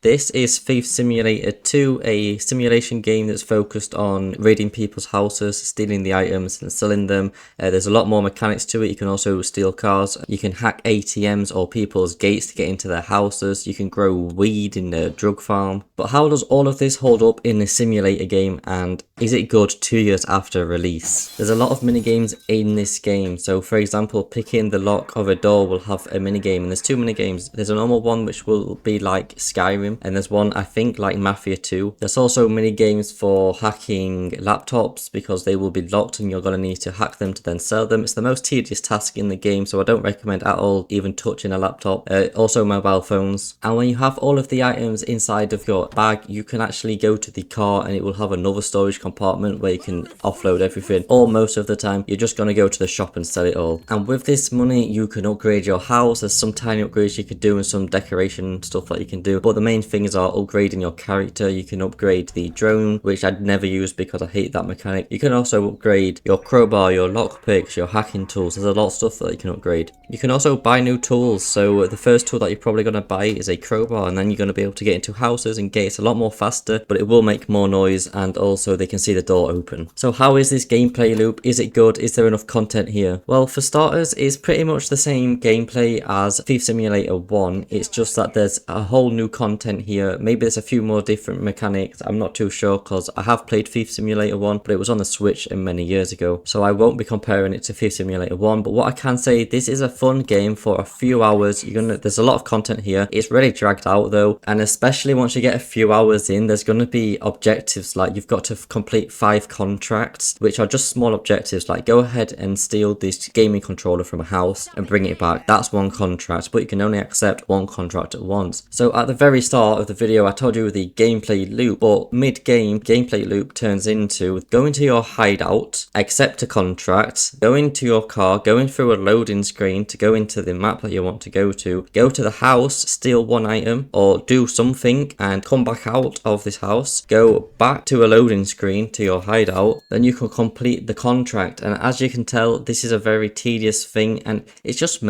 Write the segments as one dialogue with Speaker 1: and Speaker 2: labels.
Speaker 1: This is Thief Simulator 2, a simulation game that's focused on raiding people's houses, stealing the items and selling them. There's a lot more mechanics to it. You can also steal cars. You can hack ATMs or people's gates to get into their houses. You can grow weed in the drug farm. But how does all of this hold up in a simulator game, and is it good 2 years after release? There's a lot of minigames in this game. So for example, picking the lock of a door will have a minigame, and there's two minigames. There's a normal one which will be like Skyrim, and there's one I think like Mafia 2. There's also mini games for hacking laptops because they will be locked and you're going to need to hack them to then sell them. It's the most tedious task in the game, so I don't recommend at all even touching a laptop. Also mobile phones. And when you have all of the items inside of your bag, you can actually go to the car and it will have another storage compartment where you can offload everything, or most of the time you're just going to go to the shop and sell it all. And with this money you can upgrade your house. There's some tiny upgrades you could do and some decoration stuff that you can do, but the main things are upgrading your character. You can upgrade the drone, which I'd never use because I hate that mechanic. You can also upgrade your crowbar, your lockpicks, your hacking tools. There's a lot of stuff that you can upgrade. You can also buy new tools. So the first tool that you're probably going to buy is a crowbar, and then you're going to be able to get into houses and gates a lot more faster, but it will make more noise, and also they can see the door open. So how is this gameplay loop? Is it good? Is there enough content here? Well, for starters, it's pretty much the same gameplay as Thief Simulator 1. It's just that there's a whole new content here. Maybe there's a few more different mechanics. I'm not too sure because I have played Thief Simulator 1, but it was on the Switch many years ago, so I won't be comparing it to Thief Simulator 1. But what I can say, this is a fun game for a few hours. There's a lot of content here. It's really dragged out though, and especially once you get a few hours in, there's going to be objectives like you've got to complete 5 contracts, which are just small objectives like go ahead and steal this gaming controller from a house and bring it back. That's one contract, but you can only accept one contract at once. So at the very start of the video I told you the gameplay loop, but mid-game gameplay loop turns into go into your hideout, accept a contract, go into your car, going through a loading screen to go into the map that you want to go to the house, steal one item or do something and come back out of this house, go back to a loading screen to your hideout, then you can complete the contract. And as you can tell, this is a very tedious thing, and it's just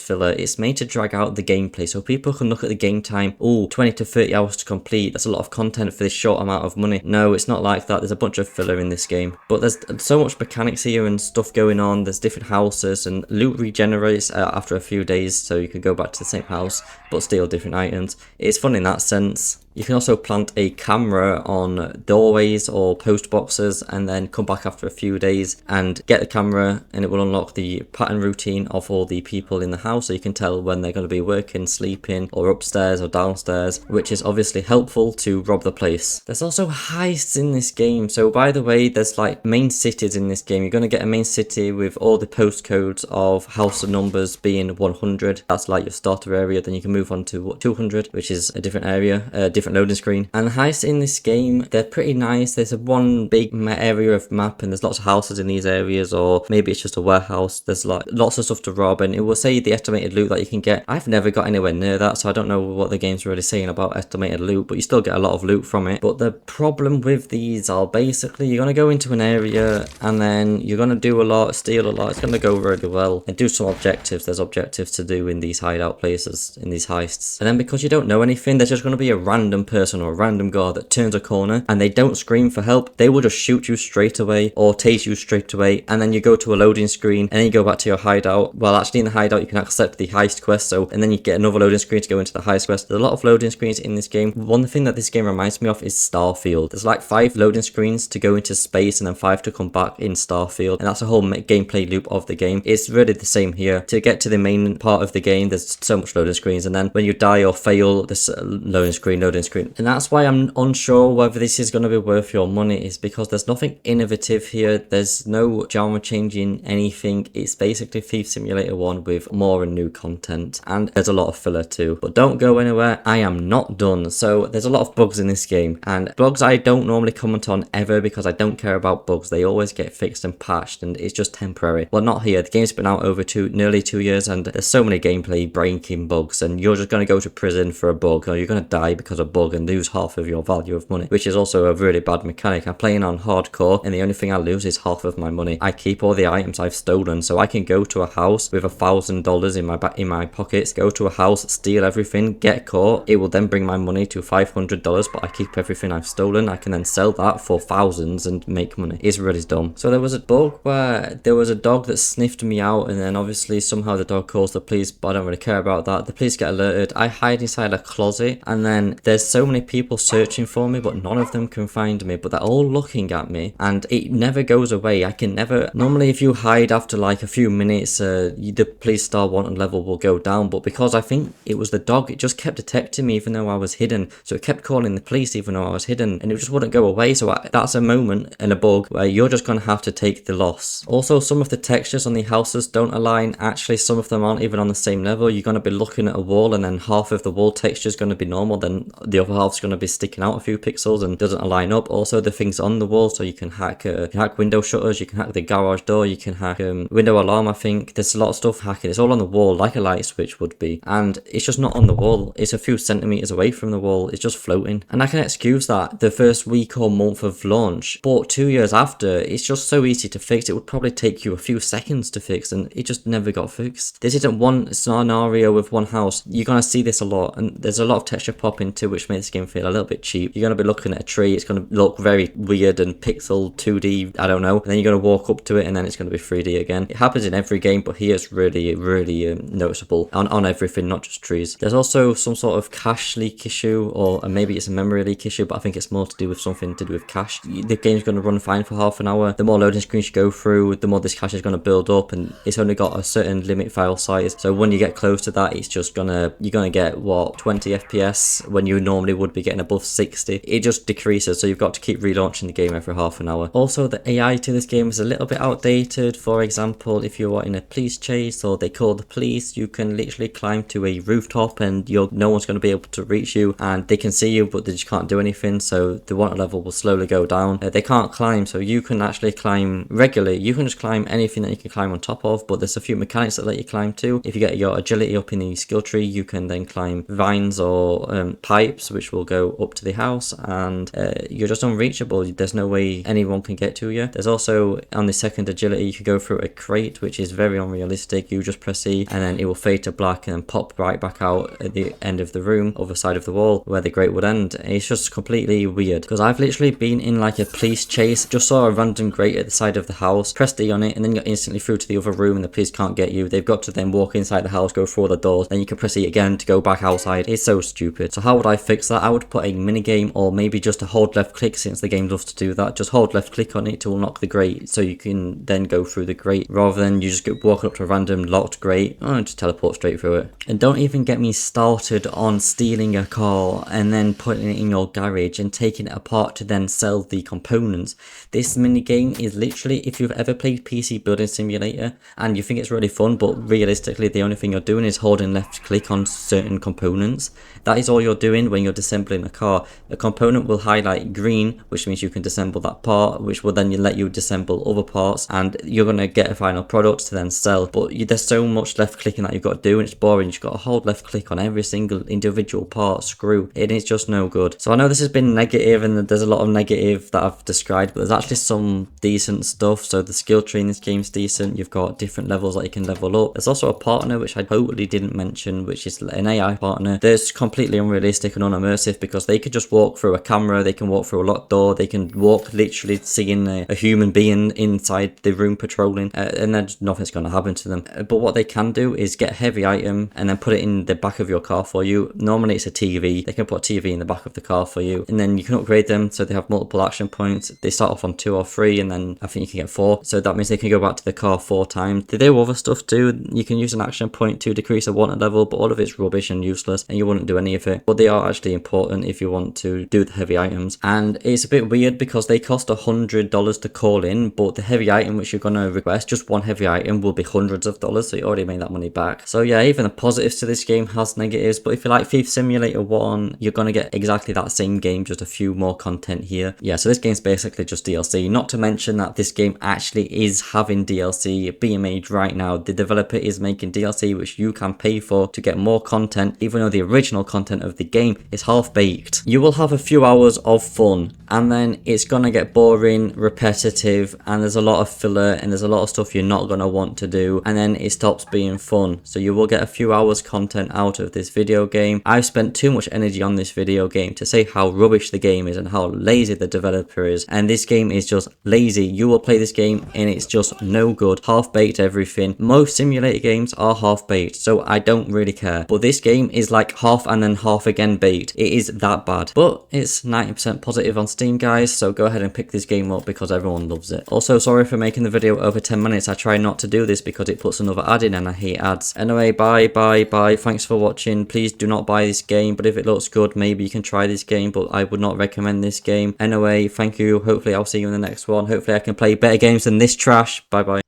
Speaker 1: filler. It's made to drag out the gameplay so people can look at the game time. Oh, 20 to 30 hours to complete. That's a lot of content for this short amount of money. No, it's not like that. There's a bunch of filler in this game, but there's so much mechanics here and stuff going on. There's different houses, and loot regenerates after a few days, so you can go back to the same house but steal different items. It's fun in that sense. You can also plant a camera on doorways or post boxes and then come back after a few days and get the camera, and it will unlock the pattern routine of all the people in the house, so you can tell when they're going to be working, sleeping, or upstairs or downstairs, which is obviously helpful to rob the place. There's also heists in this game. So by the way, there's like main cities in this game. You're going to get a main city with all the postcodes of house numbers being 100. That's like your starter area. Then you can move on to 200, which is a different area, different loading screen. And the heists in this game, they're pretty nice. There's a one big area of map, and there's lots of houses in these areas, or maybe it's just a warehouse. There's like lots of stuff to rob, and it will say the estimated loot that you can get. I've never got anywhere near that, so I don't know what the game's really saying about estimated loot, but you still get a lot of loot from it. But the problem with these are basically you're going to go into an area and then you're going to do a lot, steal a lot. It's going to go really well, and do some objectives. There's objectives to do in these hideout places, in these heists. And then because you don't know anything, there's just going to be a random person or a random guard that turns a corner and they don't scream for help. They will just shoot you straight away or tase you straight away, and then you go to a loading screen and then you go back to your hideout. Well, actually in the hideout you can accept the heist quest, and then you get another loading screen to go into the heist quest. There's a lot of loading screens in this game. One thing that this game reminds me of is Starfield. There's like 5 loading screens to go into space and then 5 to come back in Starfield, and that's a whole gameplay loop of the game. It's really the same here. To get to the main part of the game, there's so much loading screens, and then when you die or fail, there's loading screen. And that's why I'm unsure whether this is going to be worth your money, is because there's nothing innovative here. There's no genre changing anything. It's basically Thief Simulator 1 with more and new content, and there's a lot of filler too. But don't go anywhere, I am not done. So there's a lot of bugs in this game, and bugs I don't normally comment on ever because I don't care about bugs. They always get fixed and patched, and it's just temporary. Well, not here. The game's been out over nearly 2 years, and there's so many gameplay breaking bugs, and you're just going to go to prison for a bug, or you're going to die because of a bug and lose half of your value of money, which is also a really bad mechanic. mechanic. I'm playing on hardcore, and the only thing I lose is half of my money. I keep all the items I've stolen, so I can go to a house with $1,000 in my pockets, go to a house, steal everything, get caught. It will then bring my money to $500, but I keep everything I've stolen. I can then sell that for thousands and make money. It's really dumb. So there was a bug where there was a dog that sniffed me out, and then obviously somehow the dog calls the police, but I don't really care about that. The police get alerted. I hide inside a closet, and then there's so many people searching for me, but none of them can find me, but they're all looking at me, and it never goes away. I can never, normally if you hide after like a few minutes, the police star wanted level will go down, but because I think it was the dog, it just kept detecting me even though I was hidden, so it kept calling the police even though I was hidden, and it just wouldn't go away. So that's a moment and a bug where you're just gonna have to take the loss. Also, some of the textures on the houses don't align. Actually, some of them aren't even on the same level. You're gonna be looking at a wall, and then half of the wall texture is gonna be normal, then the other half's gonna be sticking out a few pixels and doesn't align up. Also, the things on the wall, so you can hack window shutters, you can hack the garage door, you can hack window alarm. I think there's a lot of stuff hacking. It's all on the wall like a light switch would be, and it's just not on the wall. It's a few centimeters away from the wall. It's just floating, and I can excuse that the first week or month of launch, but 2 years after, it's just so easy to fix. It would probably take you a few seconds to fix, and it just never got fixed. This isn't one scenario with one house. You're gonna see this a lot, and there's a lot of texture popping too, which makes the game feel a little bit cheap. You're gonna be looking at a tree, it's gonna look very weird and pixel 2D, I don't know, and then you're gonna walk up to it and then it's gonna be 3D again. It happens in every game, but here it's really noticeable on everything, not just trees. There's also some sort of cache leak issue, or maybe it's a memory leak issue, but I think it's more to do with something to do with cache. The game's gonna run fine for half an hour. The more loading screens you go through, the more this cache is gonna build up, and it's only got a certain limit file size, so when you get close to that, it's just you're gonna get what, 20 FPS when you normally would be getting above 60. It just decreases, so you've got to keep relaunching the game every half an hour. Also, the AI to this game is a little bit outdated. For example, if you're in a police chase or they call the police, you can literally climb to a rooftop and no one's going to be able to reach you, and they can see you but they just can't do anything, so the water level will slowly go down. They can't climb, so you can actually climb regularly. You can just climb anything that you can climb on top of, but there's a few mechanics that let you climb too. If you get your agility up in the skill tree, you can then climb vines or pipes which will go up to the house, and you're just unreachable. There's no way anyone can get to you. There's also, on the second agility, you can go through a crate, which is very unrealistic. You just press E and then it will fade to black and then pop right back out at the end of the room, other side of the wall where the grate would end. It's just completely weird, because I've literally been in like a police chase, just saw a random grate at the side of the house, pressed E on it, and then got instantly through to the other room and the police can't get you. They've got to then walk inside the house, go through all the doors, then you can press E again to go back outside. It's so stupid. So how would I fix that? I would put a mini game, or maybe just a hold left click, since the game loves to do that. Just hold left click on it to unlock the grate, so you can then go through the grate, rather than you just get walking up to a random locked grate and just teleport straight through it. And don't even get me started on stealing a car and then putting it in your garage and taking it apart to then sell the components. This mini game is literally, if you've ever played PC Building Simulator and you think it's really fun, but realistically the only thing you're doing is holding left click on certain components. That is all you're doing when you're disassembling a car. The component will highlight green, which means you can disassemble that part, which will then let you disassemble other parts, and you're going to get a final product to then sell. But there's so much left clicking that you've got to do, and it's boring. You've got to hold left click on every single individual part, screw. It is just no good. So I know this has been negative, and there's a lot of negative that I've described, but there's actually some decent stuff. So the skill tree in this game is decent. You've got different levels that you can level up. There's also a partner, which I totally didn't mention, which is an AI partner. That's completely unrealistic and unimmersive, because they could just walk through a camera, they can walk through a locked door, they can walk literally seeing a human being inside the room patrolling, and then nothing's going to happen to them. But what they can do is get a heavy item and then put it in the back of your car for you. Normally it's a TV. They can put a TV in the back of the car for you, and then you can upgrade them so they have multiple action points. They start off on 2 or 3, and then I think you can get 4, so that means they can go back to the car 4 times. They do other stuff too. You can use an action point to decrease a wanted level, but all of it's rubbish and useless, and you wouldn't do any of it. But they are actually important if you want to do the heavy items, and it's a bit weird because they cost $100 to call in, but the heavy item which you're going to request, just one heavy item, will be hundreds of dollars, so you already made that money back. So yeah, even the positives to this game has negatives, but if you like Thief Simulator 1, you're going to get exactly that same game, just a few more content here. Yeah, so this game's basically just DLC, not to mention that this game actually is having DLC being made right now. The developer is making DLC which you can pay for to get more content, even though the original content of the game is half-baked. You will have a few hours of fun, and then it's gonna get boring, repetitive, and there's a lot of filler, and there's a lot of stuff you're not gonna want to do, and then it stops being fun. So you will get a few hours content out of this video game. I've spent too much energy on this video game to say how rubbish the game is and how lazy the developer is, and this game is just lazy. You will play this game and it's just no good, half-baked everything. Most simulator games are half-baked, so I don't really care, but this game is like half and then half again baked. It is that bad, but it's 90% positive on Steam, guys, so go ahead and pick this game up because everyone loves it. Also, sorry for making the video over 10 minutes. I try not to do this because it puts another ad in and I hate ads. Anyway, bye. Thanks for watching. Please do not buy this game, but if it looks good, maybe you can try this game, but I would not recommend this game. Anyway, thank you. Hopefully I'll see you in the next one. Hopefully I can play better games than this trash. Bye.